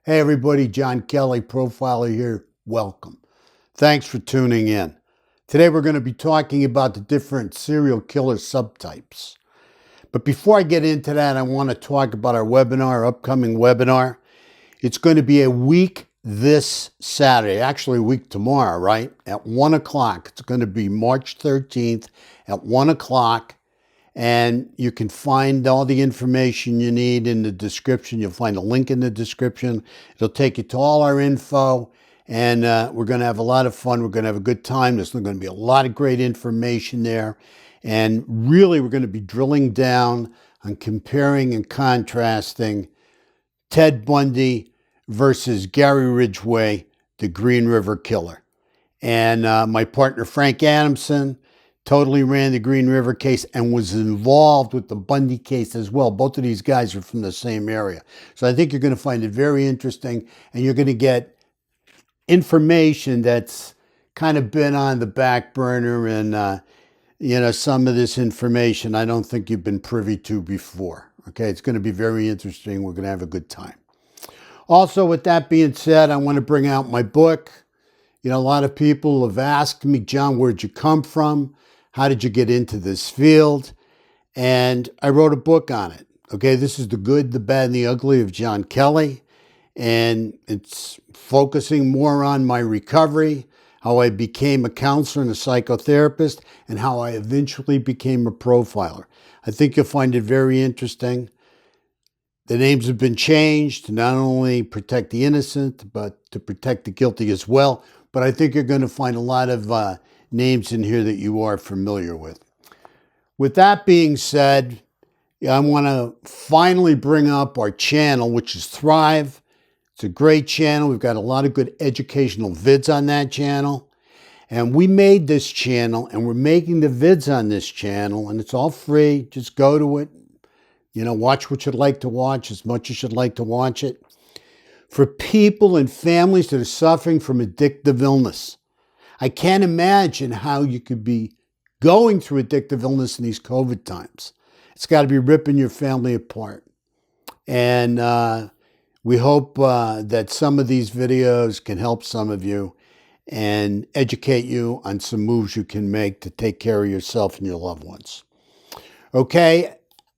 Hey everybody, John Kelly, profiler here. Welcome. Thanks for tuning in. Today we're going to be talking about the different serial killer subtypes. But before I get into that, I want to talk about our webinar, our upcoming webinar. It's going to be a week this Saturday, actually a week tomorrow, right? At 1 o'clock. It's going to be March 13th at 1 o'clock. And you can find all the information you need in the description. You'll find a link in the description. It'll take you to all our info. And we're going to have a lot of fun. We're going to have a good time. There's going to be a lot of great information there. And really, we're going to be drilling down on comparing and contrasting Ted Bundy versus Gary Ridgway, the Green River Killer. And my partner, Frank Adamson, totally ran the Green River case and was involved with the Bundy case as well. Both of these guys are from the same area. So I think you're going to find it very interesting, and you're going to get information that's kind of been on the back burner, and some of this information I don't think you've been privy to before. Okay, it's going to be very interesting. We're going to have a good time. Also, with that being said, I want to bring out my book. A lot of people have asked me, John, where'd you come from? How did you get into this field? And I wrote a book on it. Okay, this is The Good, the Bad, and the Ugly of John Kelly. And it's focusing more on my recovery, how I became a counselor and a psychotherapist, and how I eventually became a profiler. I think you'll find it very interesting. The names have been changed to not only protect the innocent, but to protect the guilty as well. But I think you're going to find a lot of names in here that you are familiar with. With that being said, I want to finally bring up our channel, which is Thrive. It's a great channel. We've got a lot of good educational vids on that channel. And we made this channel, and we're making the vids on this channel, and it's all free. Just go to it. Watch what you'd like to watch as much as you'd like to watch it. For people and families that are suffering from addictive illness. I can't imagine how you could be going through addictive illness in these COVID times. It's got to be ripping your family apart. And we hope that some of these videos can help some of you and educate you on some moves you can make to take care of yourself and your loved ones. Okay.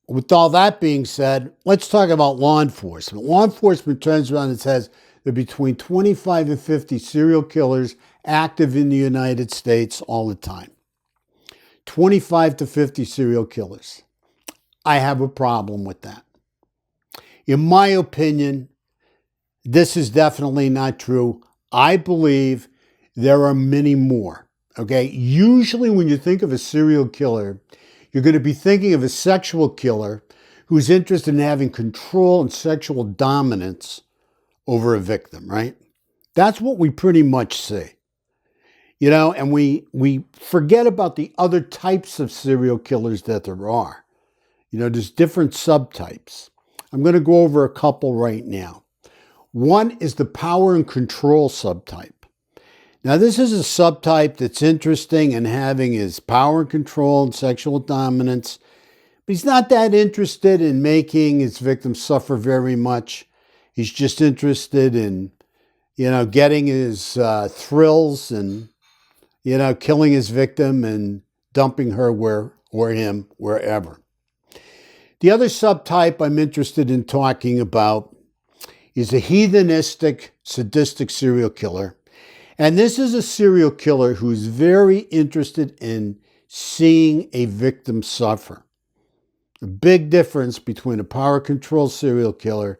With all that being said, let's talk about law enforcement. Law enforcement turns around and says there are between 25 and 50 serial killers active in the United States all the time. 25 to 50 serial killers. I have a problem with that. In my opinion, this is definitely not true. I believe there are many more. Okay? Usually when you think of a serial killer, you're going to be thinking of a sexual killer who's interested in having control and sexual dominance over a victim, right? That's what we pretty much see. And we forget about the other types of serial killers that there are. There's different subtypes. I'm going to go over a couple right now. One is the power and control subtype. Now, this is a subtype that's interesting in having his power and control and sexual dominance, but he's not that interested in making his victims suffer very much. He's just interested in, getting his thrills and, killing his victim and dumping her or him wherever. The other subtype I'm interested in talking about is a heathenistic, sadistic serial killer. And this is a serial killer who's very interested in seeing a victim suffer. A big difference between a power control serial killer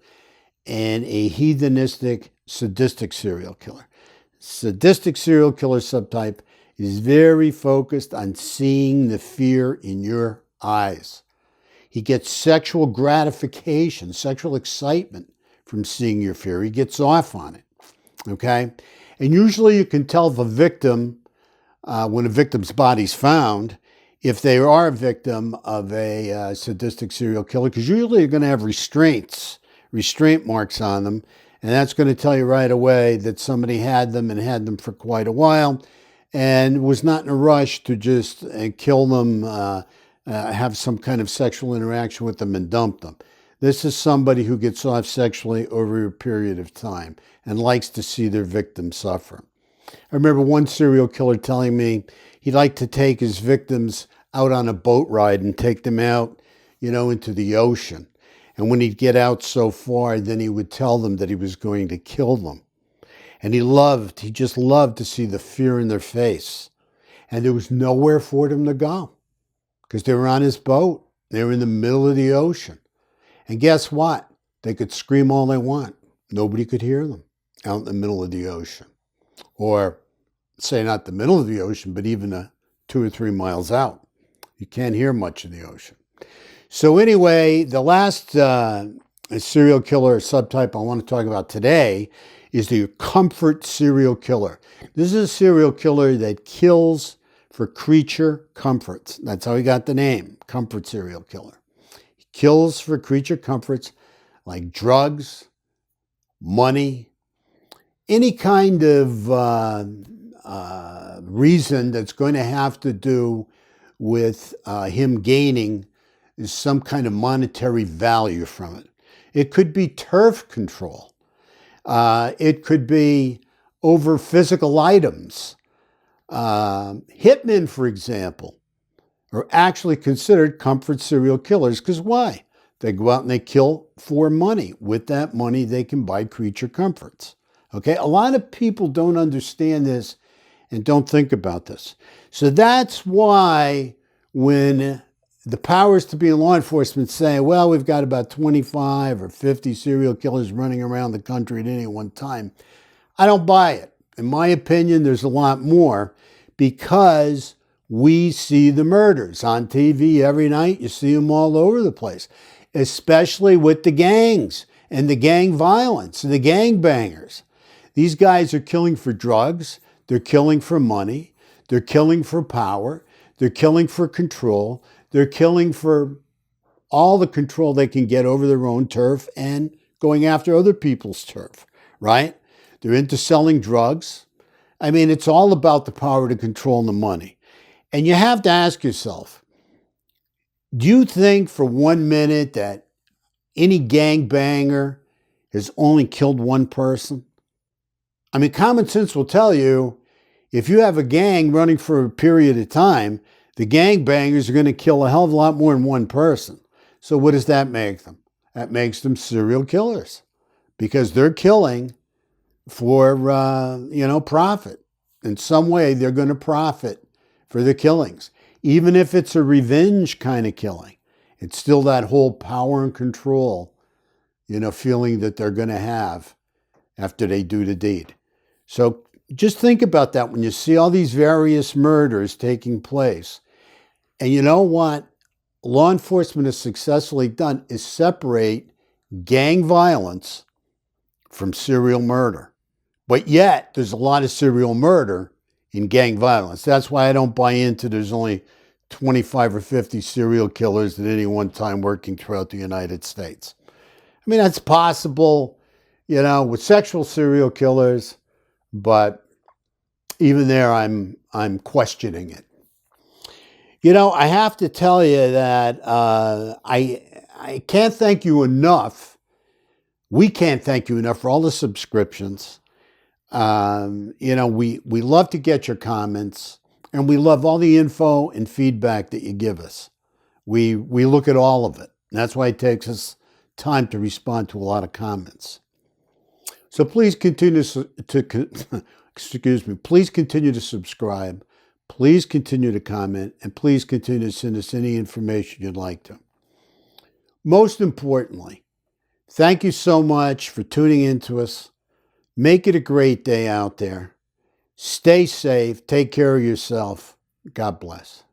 and a heathenistic, sadistic serial killer. Sadistic serial killer subtype is very focused on seeing the fear in your eyes. He gets sexual gratification, sexual excitement from seeing your fear. He gets off on it. Okay? And usually you can tell the victim, when a victim's body's found, if they are a victim of a sadistic serial killer, because usually you're going to have restraint marks on them, and that's going to tell you right away that somebody had them and had them for quite a while and was not in a rush to just kill them, have some kind of sexual interaction with them and dump them. This is somebody who gets off sexually over a period of time and likes to see their victims suffer. I remember one serial killer telling me he'd like to take his victims out on a boat ride and take them out, into the ocean. And when he'd get out so far, then he would tell them that he was going to kill them. And he just loved to see the fear in their face. And there was nowhere for them to go because they were on his boat. They were in the middle of the ocean. And guess what? They could scream all they want. Nobody could hear them out in the middle of the ocean. Or say not the middle of the ocean, but even 2 or 3 miles out. You can't hear much of the ocean. So anyway, the last serial killer subtype I want to talk about today is the comfort serial killer. This is a serial killer that kills for creature comforts. That's how he got the name, comfort serial killer. He kills for creature comforts like drugs, money, any kind of reason that's going to have to do with him gaining some kind of monetary value from it. It could be turf control. It could be over physical items. Hitmen, for example, are actually considered comfort serial killers because why? They go out and they kill for money. With that money, they can buy creature comforts. Okay, a lot of people don't understand this and don't think about this. So that's why when the powers to be in law enforcement say, well, we've got about 25 or 50 serial killers running around the country at any one time, I don't buy it. In my opinion, there's a lot more because we see the murders on TV every night. You see them all over the place, especially with the gangs and the gang violence and the gangbangers. These guys are killing for drugs. They're killing for money. They're killing for power. They're killing for control. They're killing for all the control they can get over their own turf and going after other people's turf, right? They're into selling drugs. I mean, it's all about the power to control and the money. And you have to ask yourself, do you think for 1 minute that any gangbanger has only killed one person? I mean, common sense will tell you, if you have a gang running for a period of time, the gangbangers are going to kill a hell of a lot more than one person. So what does that make them? That makes them serial killers because they're killing for, profit. In some way, they're going to profit for the killings. Even if it's a revenge kind of killing, it's still that whole power and control, feeling that they're going to have after they do the deed. So just think about that when you see all these various murders taking place. And you know what law enforcement has successfully done is separate gang violence from serial murder. But yet, there's a lot of serial murder in gang violence. That's why I don't buy into there's only 25 or 50 serial killers at any one time working throughout the United States. I mean, that's possible, with sexual serial killers, but even there, I'm questioning it. I have to tell you that I can't thank you enough. We can't thank you enough for all the subscriptions. We love to get your comments, and we love all the info and feedback that you give us. We look at all of it. That's why it takes us time to respond to a lot of comments. So please continue please continue to subscribe. Please continue to comment, and please continue to send us any information you'd like to. Most importantly, thank you so much for tuning in to us. Make it a great day out there. Stay safe. Take care of yourself. God bless.